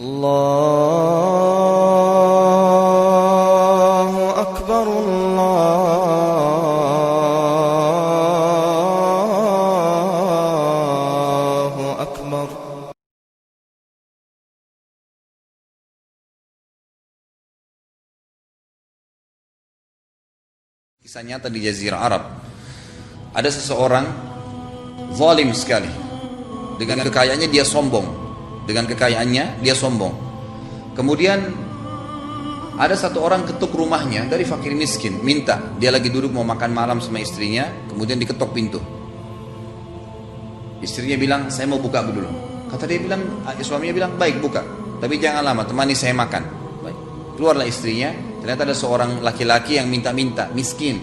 الله أكبر الله أكبر. Kisah nyata di Jazirah Arab. Ada seseorang zalim sekali. Dengan kekayaannya dia sombong. Kemudian ada satu orang ketuk rumahnya dari fakir miskin, minta. Dia lagi duduk mau makan malam sama istrinya, kemudian diketok pintu. Istrinya bilang, saya mau buka dulu. Suaminya bilang, baik buka, tapi jangan lama, temani saya makan. Baik. Keluarlah istrinya, ternyata ada seorang laki-laki yang minta-minta, miskin,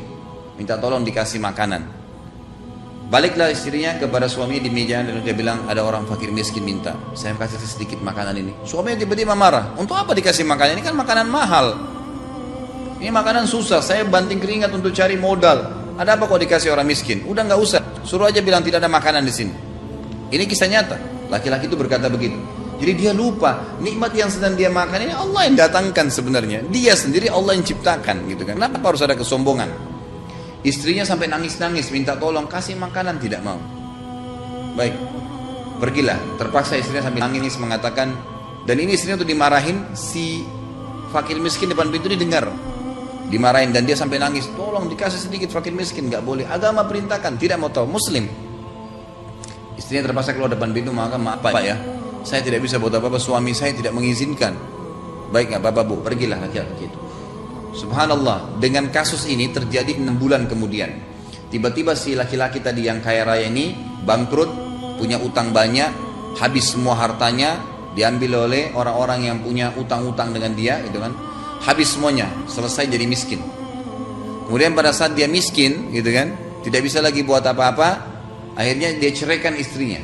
minta tolong dikasih makanan. Baliklah istrinya kepada suaminya di meja dan dia bilang, ada orang fakir miskin minta, saya kasih sedikit makanan ini. Suaminya tiba-tiba marah, untuk apa dikasih makanan ini, kan makanan mahal, ini makanan susah, saya banting keringat untuk cari modal, ada apa kok dikasih orang miskin? Udah nggak usah, suruh aja bilang tidak ada makanan di sini. Ini kisah nyata, laki-laki itu berkata begitu. Jadi dia lupa nikmat yang sedang dia makan ini Allah yang datangkan sebenarnya, dia sendiri Allah yang ciptakan gitu kan. Kenapa harus ada kesombongan? Istrinya sampai nangis-nangis minta tolong kasih makanan, tidak mau. Baik, pergilah. Terpaksa istrinya sambil nangis mengatakan, dan ini istrinya tuh dimarahin, si fakir miskin depan pintu ini dengar, dimarahin dan dia sampai nangis, tolong dikasih sedikit fakir miskin, nggak boleh, agama perintahkan, tidak mau tahu, muslim. Istrinya terpaksa keluar depan pintu, maka maaf Pak ya, saya tidak bisa buat apa-apa, suami saya tidak mengizinkan. Baik, nggak apa-apa Bu, pergilah laki-laki itu. Subhanallah, dengan kasus ini terjadi 6 bulan kemudian. Tiba-tiba si laki-laki tadi yang kaya raya ini bangkrut, punya utang banyak, habis semua hartanya, diambil oleh orang-orang yang punya utang-utang dengan dia, gitu kan. Habis semuanya, selesai jadi miskin. Kemudian pada saat dia miskin, gitu kan, tidak bisa lagi buat apa-apa, akhirnya dia ceraikan istrinya.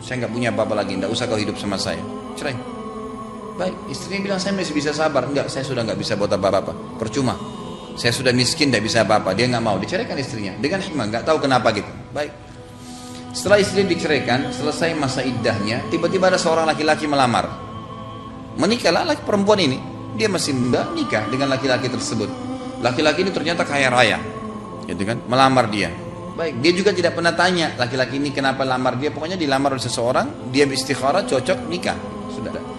Saya nggak punya apa-apa lagi, nggak usah kau hidup sama saya, cerai. Baik, istrinya bilang saya masih bisa sabar. Enggak, saya sudah nggak bisa buat apa-apa, percuma, saya sudah miskin, tidak bisa apa-apa. Dia nggak mau, diceraikan istrinya dengan hikmah, nggak tahu kenapa gitu. Baik, setelah istri diceraikan, selesai masa iddahnya, tiba-tiba ada seorang laki-laki melamar. Menikahlah laki perempuan ini, dia masih muda, nikah dengan laki-laki tersebut. Laki-laki ini ternyata kaya raya, gitu kan, melamar dia. Baik, dia juga tidak pernah tanya laki-laki ini kenapa lamar dia, pokoknya dilamar oleh seseorang, dia istikharah, cocok, nikah, sudah.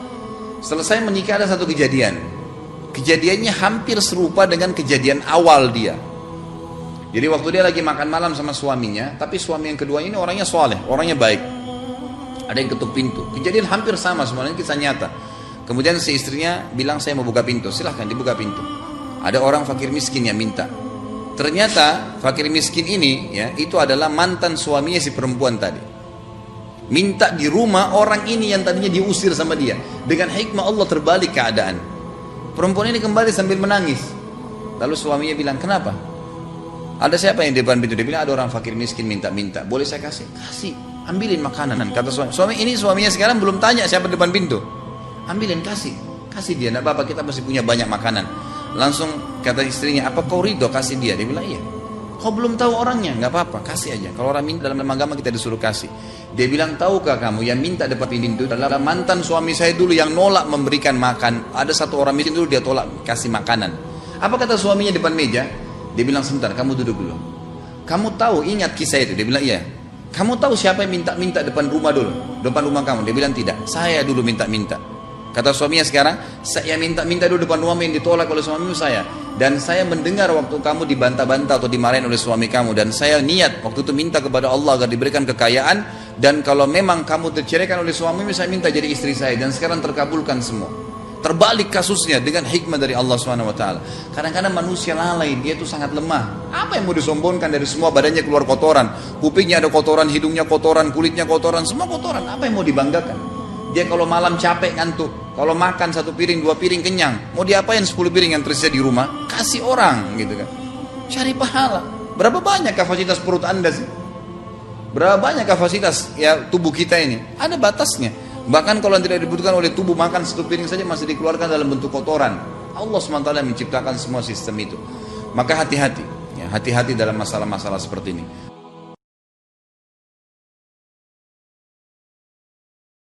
Selesai menikah ada satu kejadian. Kejadiannya hampir serupa dengan kejadian awal dia. Jadi waktu dia lagi makan malam sama suaminya, tapi suami yang kedua ini orangnya soleh, orangnya baik. Ada yang ketuk pintu. Kejadian hampir sama, semuanya kisah nyata. Kemudian si istrinya bilang saya mau buka pintu, silahkan dibuka pintu. Ada orang fakir miskin yang minta. Ternyata fakir miskin ini ya itu adalah mantan suaminya si perempuan tadi. Minta di rumah orang ini yang tadinya diusir sama dia. Dengan hikmah Allah terbalik keadaan. Perempuan ini kembali sambil menangis. Lalu suaminya bilang, kenapa? Ada siapa yang di depan pintu? Dia bilang, ada orang fakir miskin minta-minta. Boleh saya kasih? Kasih, ambilin makanan. Kata suaminya sekarang belum tanya siapa di depan pintu. Ambilin, kasih dia, tidak apa-apa, kita masih punya banyak makanan. Langsung kata istrinya, apa kau ridho kasih dia? Dia bilang, iya. Kau belum tahu orangnya, nggak apa-apa, kasih aja. Kalau orang minta dalam agama kita disuruh kasih. Dia bilang, tahukah kamu yang minta depan pintu adalah mantan suami saya dulu yang nolak memberikan makan. Ada satu orang miskin dulu dia tolak kasih makanan. Apa kata suaminya depan meja? Dia bilang, sebentar, kamu duduk dulu. Kamu tahu, ingat kisah itu? Dia bilang, iya. Kamu tahu siapa yang minta-minta depan rumah dulu? Depan rumah kamu? Dia bilang, tidak. Saya dulu minta-minta. Kata suaminya sekarang, saya minta-minta dulu depan rumah yang ditolak oleh suamimu saya. Dan saya mendengar waktu kamu dibantah-bantah atau dimarahin oleh suami kamu. Dan saya niat waktu itu minta kepada Allah agar diberikan kekayaan. Dan kalau memang kamu terceraikan oleh suamimu, saya minta jadi istri saya. Dan sekarang terkabulkan semua. Terbalik kasusnya dengan hikmah dari Allah SWT. Kadang-kadang manusia lalai, dia itu sangat lemah. Apa yang mau disombongkan dari semua badannya keluar kotoran. Kupingnya ada kotoran, hidungnya kotoran, kulitnya kotoran, semua kotoran. Apa yang mau dibanggakan? Dia kalau malam capek ngantuk, kalau makan 1 piring 2 piring kenyang, mau diapain 10 piring yang tersisa di rumah? Kasih orang gitu kan. Cari pahala. Berapa banyak kapasitas perut Anda sih? Berapa banyak kapasitas ya tubuh kita ini? Ada batasnya. Bahkan kalau tidak dibutuhkan oleh tubuh, makan 1 piring saja masih dikeluarkan dalam bentuk kotoran. Allah SWT menciptakan semua sistem itu. Maka hati-hati, ya, hati-hati dalam masalah-masalah seperti ini.